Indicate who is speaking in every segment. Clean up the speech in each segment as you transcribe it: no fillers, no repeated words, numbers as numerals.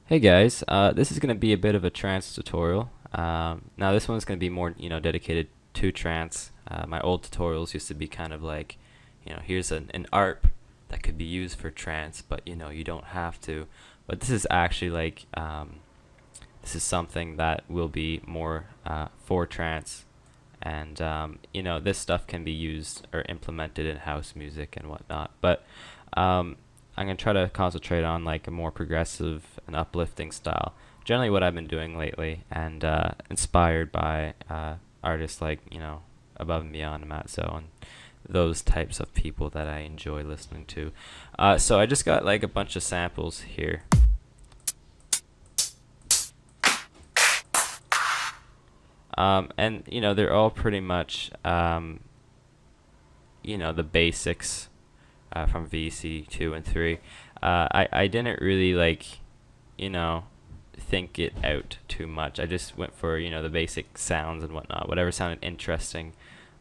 Speaker 1: Hey guys, this is going to be a bit of a trance tutorial. Now this one's going to be more, dedicated to trance. My old tutorials used to be kind of like, here's an ARP that could be used for trance, but you don't have to. But this is actually like, this is something that will be more for trance, and this stuff can be used or implemented in house music and whatnot. But I'm gonna try to concentrate on like a more progressive and uplifting style. Generally, what I've been doing lately, and inspired by artists like Above and Beyond, Matt Zo, those types of people that I enjoy listening to. So I just got like a bunch of samples here. And they're all pretty much the basics from VC 2 and 3. I didn't really like think it out too much. I just went for the basic sounds and whatnot, whatever sounded interesting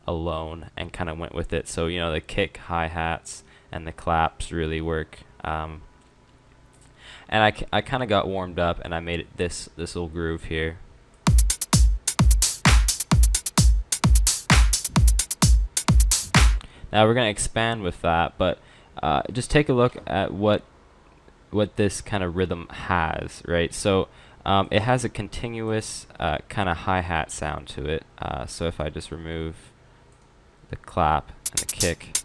Speaker 1: alone, and kind of went with it. So the kick, hi-hats, and the claps really work. And I kind of got warmed up, and I made it this little groove here. Now we're going to expand with that, but just take a look at what this kind of rhythm has, right? So it has a continuous kind of hi-hat sound to it. So if I just remove the clap and the kick,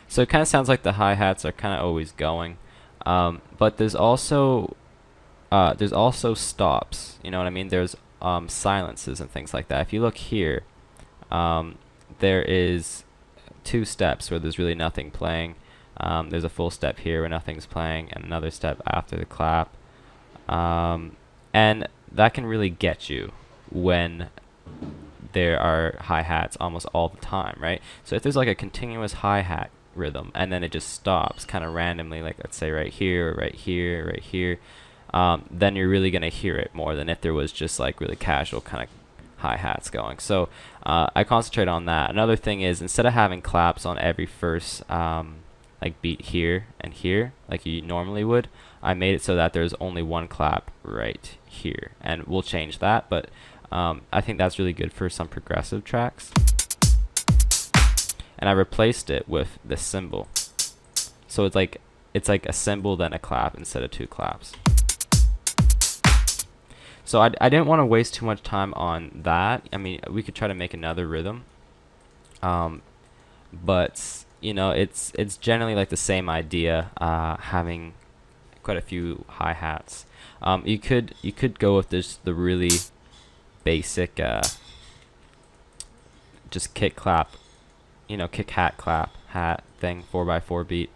Speaker 1: so it kind of sounds like the hi-hats are kind of always going, but there's also stops. You know what I mean? There's silences and things like that. If you look here, there is two steps where there's really nothing playing. There's a full step here where nothing's playing, and another step after the clap. And that can really get you when there are hi-hats almost all the time, right? So if there's like a continuous hi-hat rhythm and then it just stops kind of randomly, like let's say right here, or right here, right here, then you're really going to hear it more than if there was just like really casual kind of hi-hats going. So I concentrate on that. Another thing is, instead of having claps on every first like beat here and here like you normally would, I made it so that there's only one clap right here, and we'll change that, but I think that's really good for some progressive tracks. And I replaced it with the cymbal, so it's like a cymbal then a clap instead of two claps. So I didn't want to waste too much time on that. I mean, we could try to make another rhythm, but it's generally like the same idea, having quite a few hi-hats. You could go with the really basic just kick clap, kick hat clap hat thing, 4x4 beat.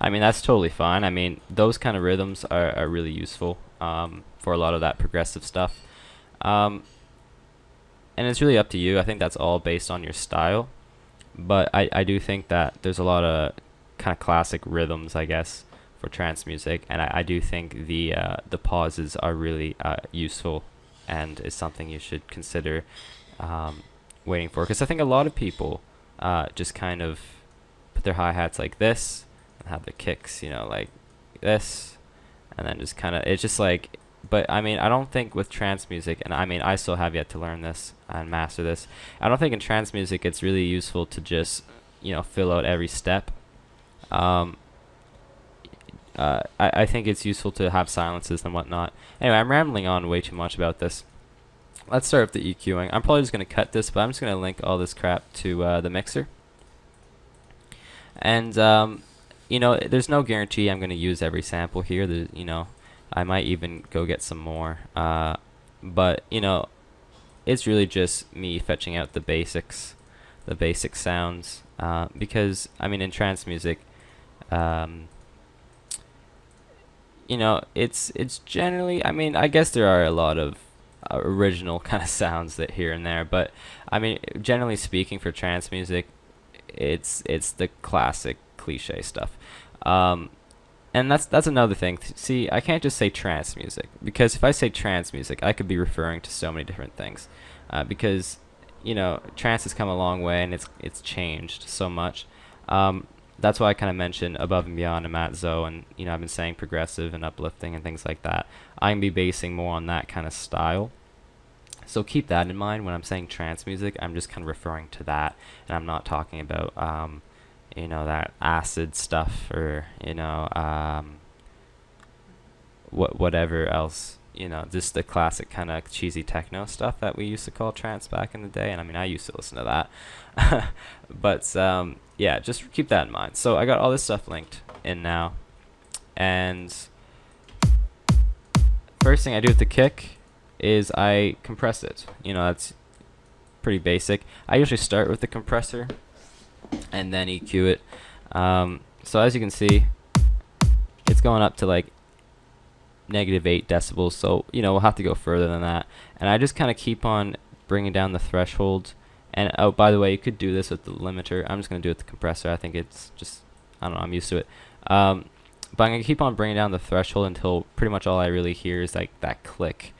Speaker 1: I mean, that's totally fine. I mean, those kind of rhythms are really useful for a lot of that progressive stuff. And it's really up to you. I think that's all based on your style. But I do think that there's a lot of kind of classic rhythms, I guess, for trance music. And I do think the pauses are really useful, and is something you should consider waiting for. Because I think a lot of people just kind of put their hi-hats like this, and have the kicks, like this, and then just kind of, it's just like, but I mean, I don't think with trance music, and I mean, I still have yet to learn this and master this, I don't think in trance music it's really useful to just, fill out every step. I think it's useful to have silences and whatnot. Anyway, I'm rambling on way too much about this. Let's start with the EQing. I'm probably just going to cut this, but I'm just going to link all this crap to the mixer. And there's no guarantee I'm going to use every sample here. I might even go get some more. But, it's really just me fetching out the basic sounds. Because, I mean, in trance music, you know, it's generally, I mean, I guess there are a lot of original kind of sounds that here and there, but I mean, generally speaking, for trance music, it's the classic cliche stuff. Um, and that's another thing. See, I can't just say trance music, because if I say trance music, I could be referring to so many different things. Because you know, trance has come a long way, and it's changed so much. That's why I kind of mentioned Above and Beyond and Matt Zoe, and you know, I've been saying progressive and uplifting and things like that. I'm be basing more on that kind of style. So keep that in mind when I'm saying trance music. I'm just kind of referring to that, and I'm not talking about you know, that acid stuff, or you know, whatever else, you know, just the classic kind of cheesy techno stuff that we used to call trance back in the day. And I mean, I used to listen to that. But yeah, just keep that in mind. So I got all this stuff linked in now, and first thing I do with the kick is I compress it. You know, that's pretty basic. I usually start with the compressor and then EQ it. So as you can see, it's going up to like -8 decibels, so you know, we'll have to go further than that. And I just kind of keep on bringing down the threshold. And oh, by the way, you could do this with the limiter. I'm just going to do it with the compressor. I think it's just, I don't know, I'm used to it. But I'm going to keep on bringing down the threshold until pretty much all I really hear is like that click.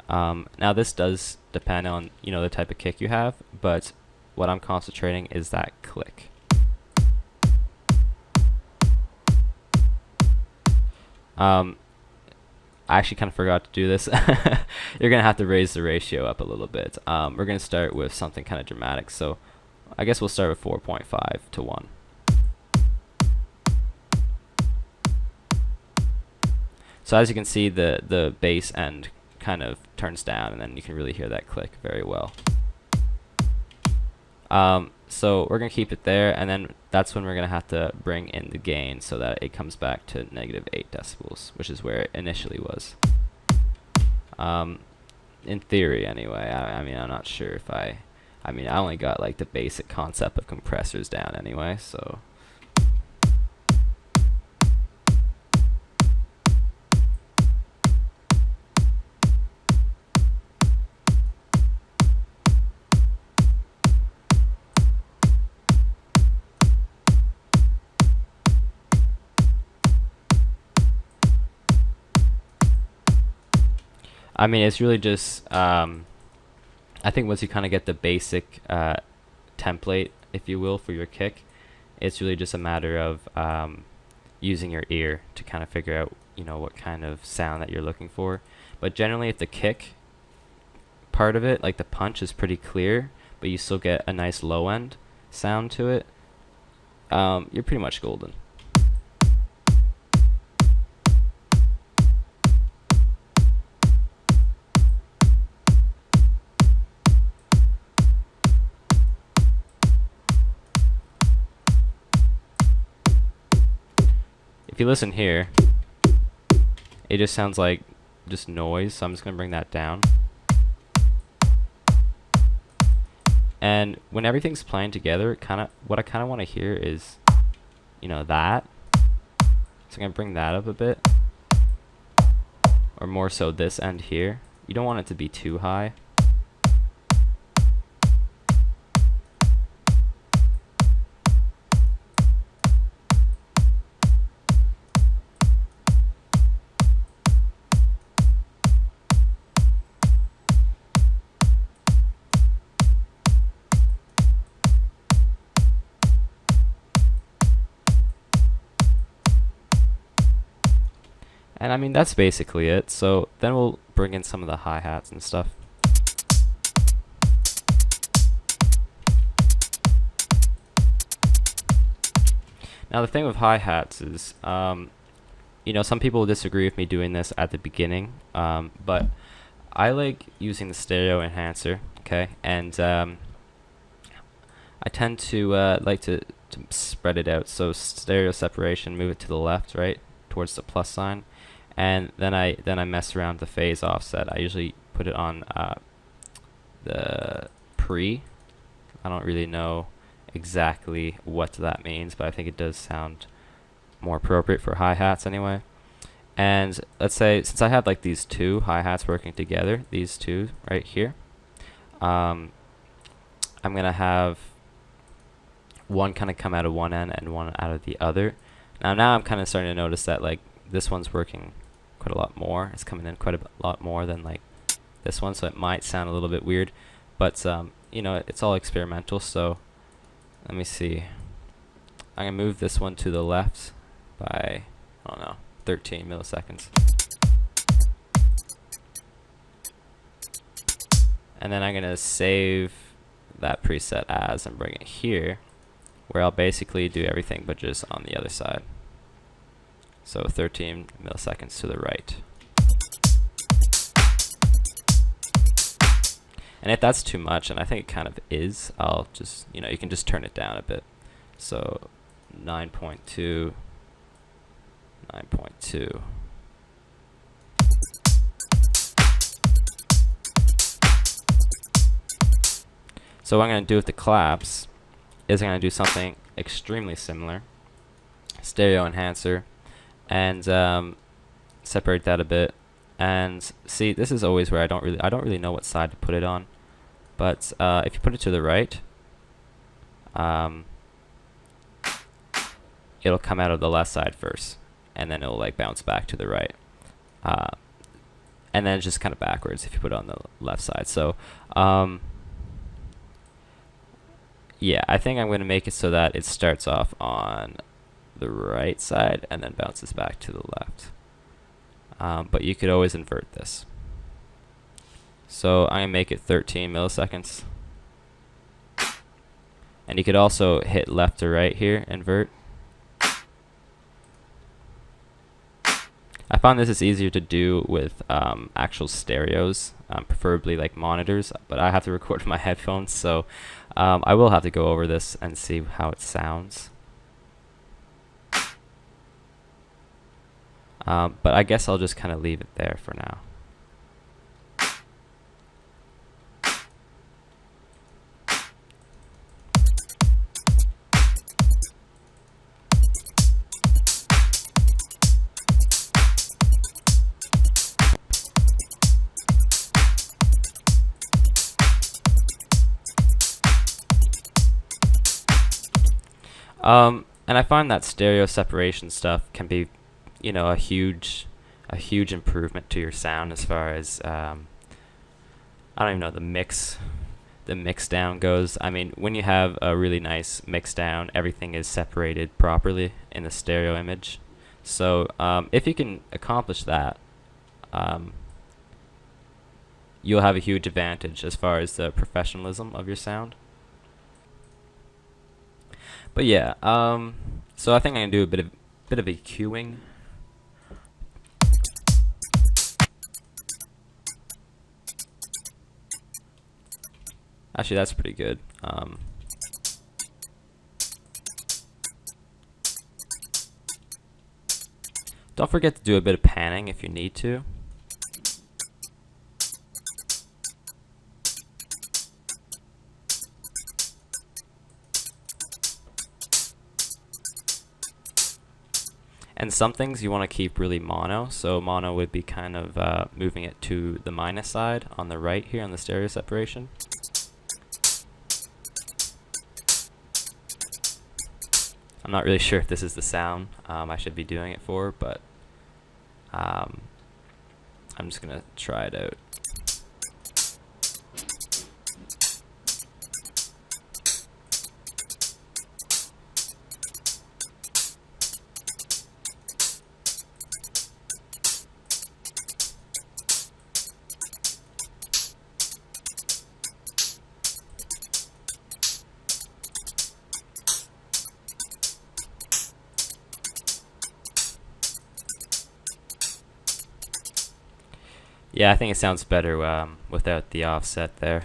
Speaker 1: Now this does depend on, you know, the type of kick you have, but what I'm concentrating is that click. I actually kind of forgot to do this. You're going to have to raise the ratio up a little bit. We're going to start with something kind of dramatic, so I guess we'll start with 4.5 to 1. So as you can see, the bass end kind of turns down, and then you can really hear that click very well. So we're going to keep it there, and then that's when we're going to have to bring in the gain so that it comes back to -8 decibels, which is where it initially was. In theory, anyway. I mean, I'm not sure if I mean, I only got like the basic concept of compressors down anyway, so. I mean, it's really just, I think once you kind of get the basic template, if you will, for your kick, it's really just a matter of using your ear to kind of figure out, you know, what kind of sound that you're looking for. But generally, if the kick part of it, like the punch, is pretty clear, but you still get a nice low end sound to it, you're pretty much golden. If you listen here, it just sounds like just noise, so I'm just going to bring that down. And when everything's playing together, what I kind of want to hear is, you know, that. So I'm going to bring that up a bit. Or more so this end here. You don't want it to be too high. And I mean, that's basically it. So then we'll bring in some of the hi-hats and stuff. Now the thing with hi-hats is, you know, some people disagree with me doing this at the beginning, but I like using the stereo enhancer, okay? And I tend to like to spread it out. So stereo separation, move it to the left, right, towards the plus sign. And then I mess around with the phase offset. I usually put it on the pre. I don't really know exactly what that means, but I think it does sound more appropriate for hi-hats anyway. And let's say, since I have like these two hi-hats working together, these two right here, I'm gonna have one kind of come out of one end and one out of the other. Now I'm kind of starting to notice that like this one's working quite a lot more. It's coming in quite a lot more than like this one, so it might sound a little bit weird, but you know, it's all experimental. So let me see. I'm gonna move this one to the left by, I don't know, 13 milliseconds. And then I'm gonna save that preset as and bring it here, where I'll basically do everything but just on the other side. So 13 milliseconds to the right. And if that's too much, and I think it kind of is, I'll just, you know, you can just turn it down a bit. So 9.2, 9.2. So what I'm going to do with the claps is I'm going to do something extremely similar. Stereo enhancer, and separate that a bit. And see, this is always where I don't really know what side to put it on. But if you put it to the right, it'll come out of the left side first, and then it'll like bounce back to the right, and then it's just kind of backwards if you put it on the left side. So yeah, I think I'm going to make it so that it starts off on the right side and then bounces back to the left. But you could always invert this. So I'm going to make it 13 milliseconds. And you could also hit left to right here, invert. I found this is easier to do with actual stereos, preferably like monitors, but I have to record with my headphones, so I will have to go over this and see how it sounds. But I guess I'll just kind of leave it there for now. And I find that stereo separation stuff can be, you know, a huge improvement to your sound as far as I don't even know, the mix down goes. I mean, when you have a really nice mix down, everything is separated properly in the stereo image. So if you can accomplish that, you'll have a huge advantage as far as the professionalism of your sound. But yeah, so I think I'm gonna do a bit of EQing. Actually, that's pretty good. Don't forget to do a bit of panning if you need to. And some things you want to keep really mono, so mono would be kind of moving it to the minus side on the right here on the stereo separation. I'm not really sure if this is the sound I should be doing it for, but I'm just going to try it out. Yeah, I think it sounds better without the offset there.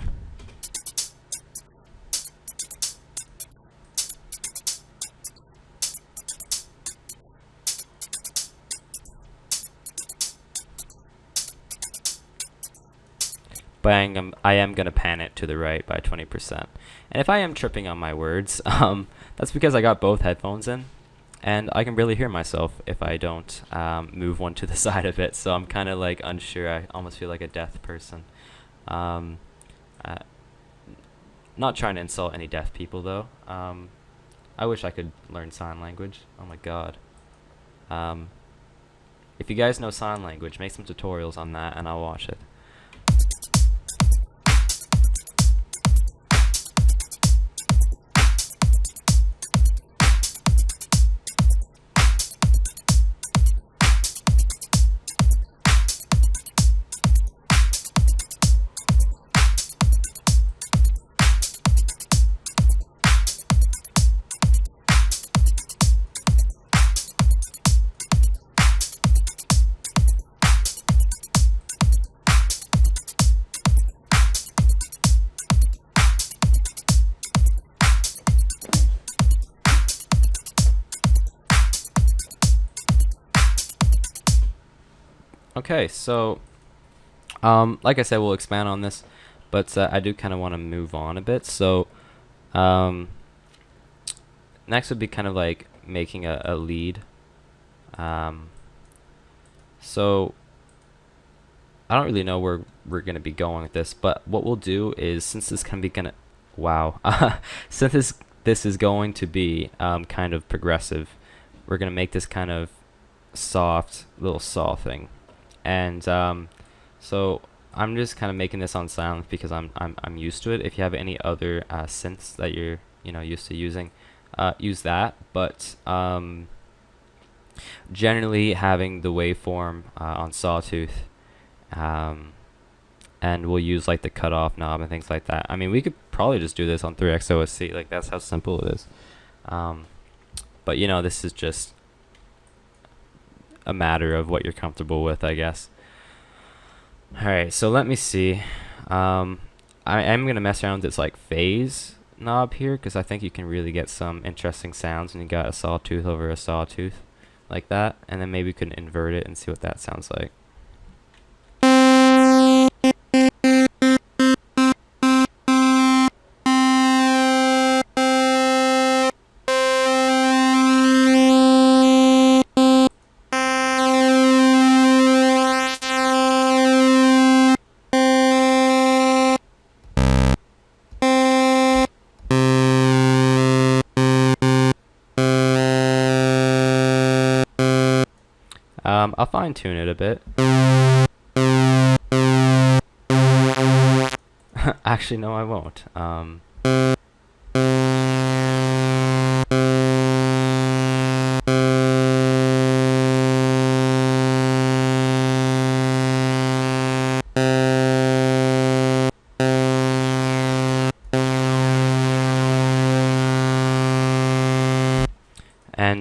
Speaker 1: But I am going to pan it to the right by 20%. And if I am tripping on my words, that's because I got both headphones in. and I can barely hear myself if I don't move one to the side of it. So I'm kind of like unsure. I almost feel like a deaf person. Um, uh, Not trying to insult any deaf people though. I wish I could learn sign language. Oh my god. Um, if you guys know sign language, make some tutorials on that and I'll watch it. Okay, so like I said, we'll expand on this, but I do kind of want to move on a bit. So next would be kind of like making a lead. So I don't really know where we're going to be going with this, but what we'll do is, since this can be gonna, wow, since this is going to be kind of progressive, we're going to make this kind of soft little saw thing. And so I'm just kind of making this on silent because I'm used to it. If you have any other synths that you're used to using, use that. But generally having the waveform on sawtooth, and we'll use like the cutoff knob and things like that. I mean, we could probably just do this on 3x OSC. Like, that's how simple it is. But this is just a matter of what you're comfortable with, I guess. Alright, so let me see. I am going to mess around with this like phase knob here, because I think you can really get some interesting sounds when you got a sawtooth over a sawtooth like that. And then maybe we can invert it and see what that sounds like. I'll fine tune it a bit. Actually, no, I won't.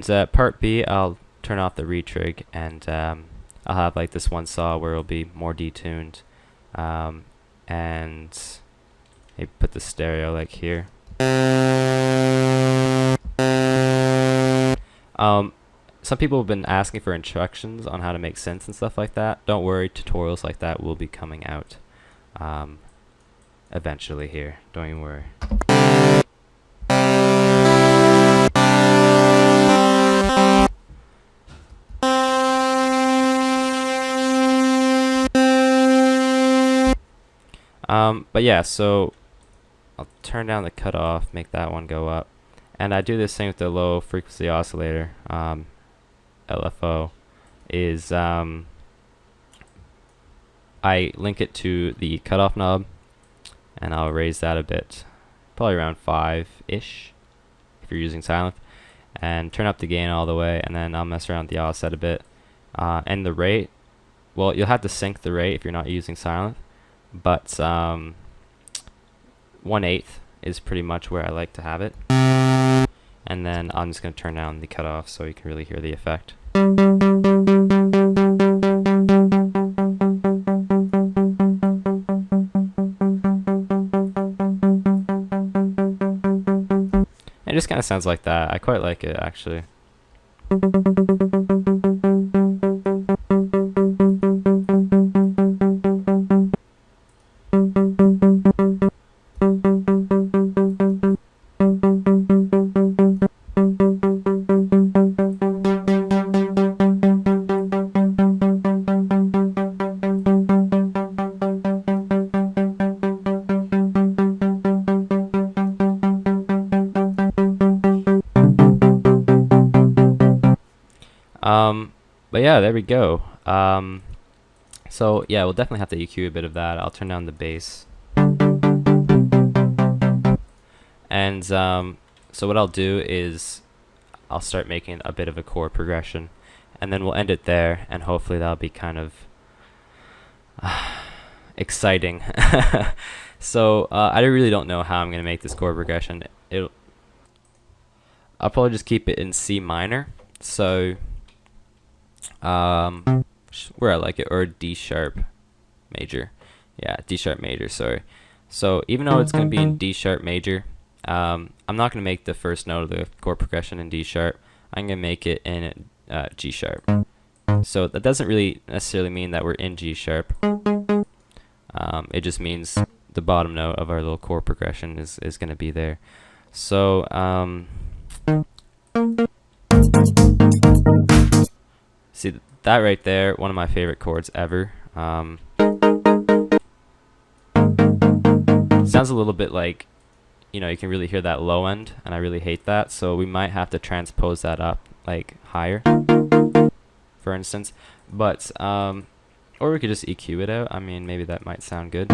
Speaker 1: And part B, I'll turn off the retrig, and I'll have like this one saw where it'll be more detuned, and maybe put the stereo like here. Some people have been asking for instructions on how to make synths and stuff like that. Don't worry, tutorials like that will be coming out eventually here. Don't even worry. But yeah, so I'll turn down the cutoff, make that one go up, and I do this thing with the low frequency oscillator. LFO is I link it to the cutoff knob, and I'll raise that a bit, probably around 5-ish if you're using silent, and turn up the gain all the way, and then I'll mess around with the offset a bit, and the rate. Well, you'll have to sync the rate if you're not using silent, but 1/8 is pretty much where I like to have it. And then I'm just going to turn down the cutoff so you can really hear the effect. It just kind of sounds like that. I quite like it, actually. yeah, there we go. So yeah, we'll definitely have to EQ a bit of that. I'll turn down the bass. And so what I'll do is I'll start making a bit of a chord progression, and then we'll end it there, and hopefully that'll be kind of exciting. So I really don't know how I'm going to make this chord progression. I'll probably just keep it in C minor. So where I like it, or D sharp major. Yeah, D sharp major, sorry. So even though it's going to be in D sharp major, I'm not going to make the first note of the chord progression in D sharp. I'm going to make it in G sharp. So that doesn't really necessarily mean that we're in G sharp. It just means the bottom note of our little chord progression is going to be there. So see that right there, one of my favorite chords ever. Sounds a little bit like, you know, you can really hear that low end, and I really hate that, so we might have to transpose that up like higher, for instance. But or we could just EQ it out. I mean, maybe that might sound good.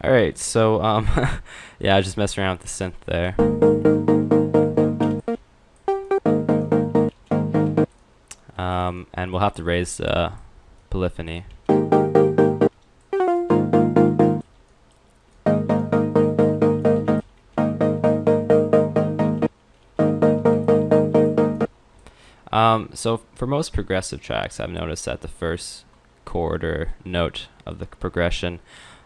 Speaker 1: Alright, so yeah, I was just messing around with the synth there. And we'll have to raise polyphony. So for most progressive tracks, I've noticed that the first chord or note of the progression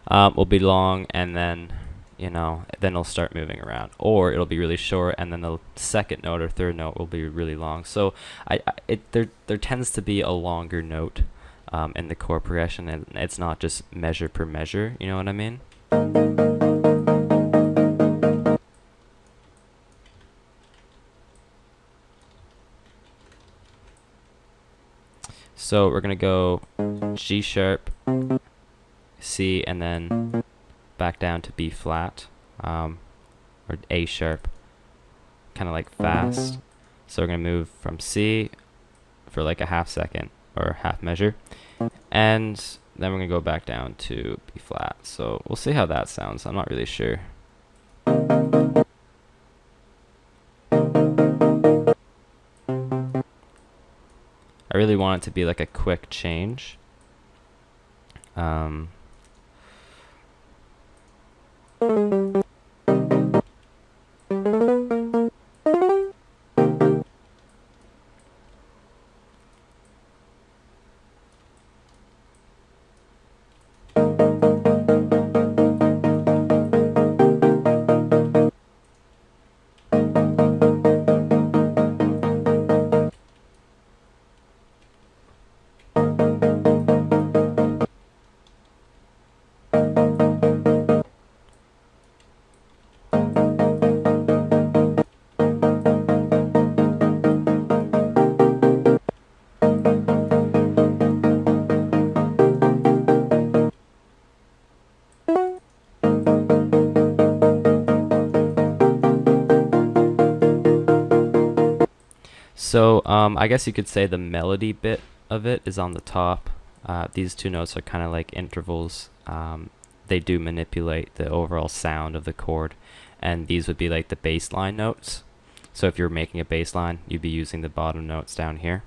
Speaker 1: will be long, and then, you know, then it'll start moving around, or it'll be really short, and then the second note or third note will be really long. So there tends to be a longer note in the chord progression, and it's not just measure per measure. You know what I mean? So we're gonna go G sharp, C, and then back down to B flat, or A sharp, kind of like fast. So we're gonna move from C for like a half second or half measure, and then we're gonna go back down to B flat. So we'll see how that sounds. I'm not really sure. I really want it to be like a quick change. So I guess you could say the melody bit of it is on the top. These two notes are kind of like intervals. They do manipulate the overall sound of the chord, and these would be like the bass line notes. So if you're making a bass line, you'd be using the bottom notes down here.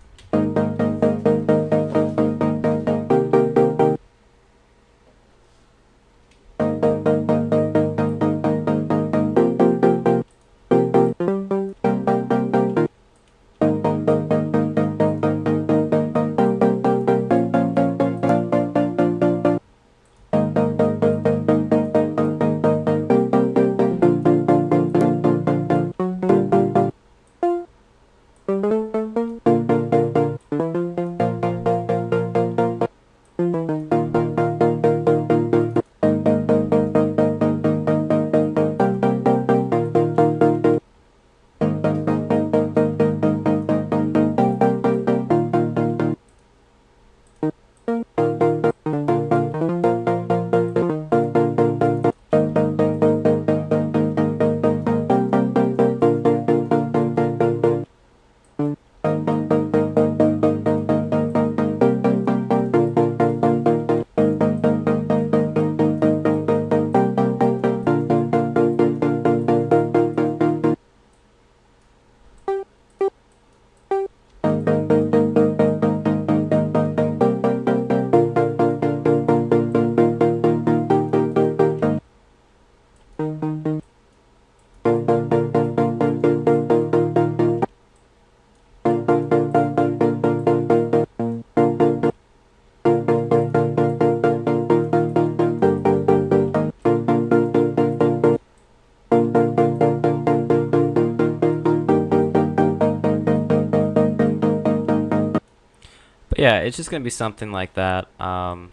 Speaker 1: But yeah, it's just gonna be something like that. Kind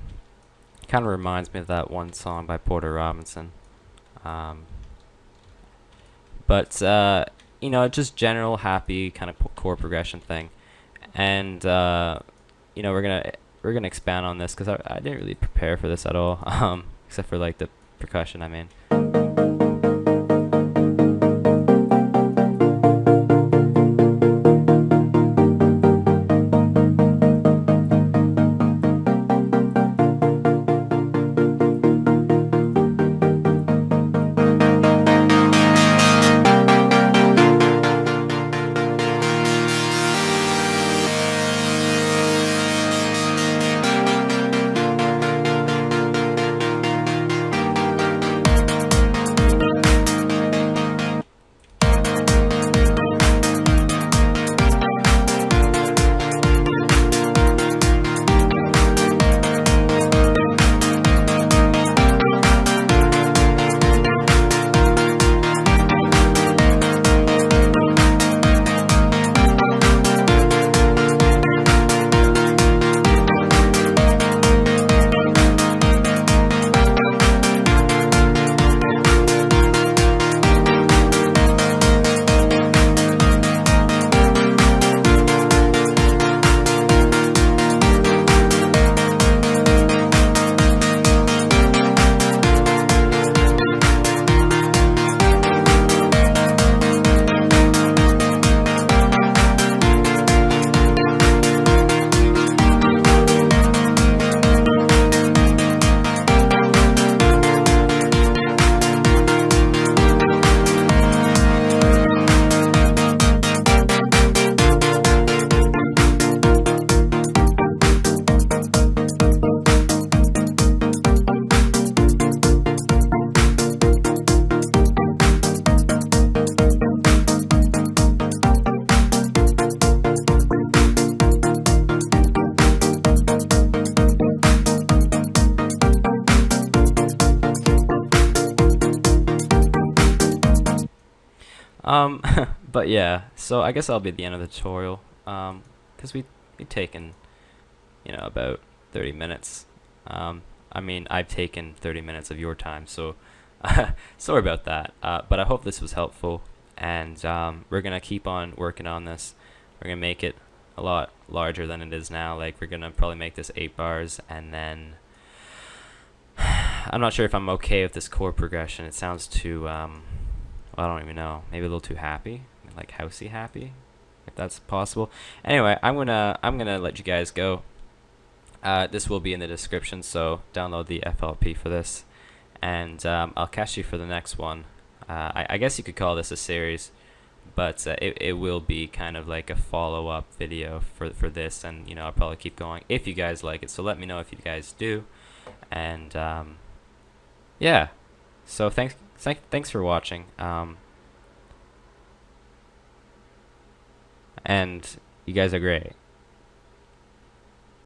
Speaker 1: of reminds me of that one song by Porter Robinson. Um, but just general happy kind of chord progression thing, and we're gonna expand on this because I didn't really prepare for this at all, except for like the percussion. I mean. But yeah, so I guess that'll be the end of the tutorial. Because we've taken, about 30 minutes. I mean, I've taken 30 minutes of your time, so sorry about that. But I hope this was helpful, and we're gonna keep on working on this. We're gonna make it a lot larger than it is now. Like, we're gonna probably make this 8 bars, and then I'm not sure if I'm okay with this chord progression. It sounds too I don't even know, maybe a little too happy, like housey happy. if that's possible. Anyway, I'm gonna let you guys go. This will be in the description, so download the FLP for this, and I'll catch you for the next one. I guess you could call this a series, but it will be kind of like a follow-up video for this, and I'll probably keep going if you guys like it. So let me know if you guys do, and yeah. So thanks for watching, and you guys are great.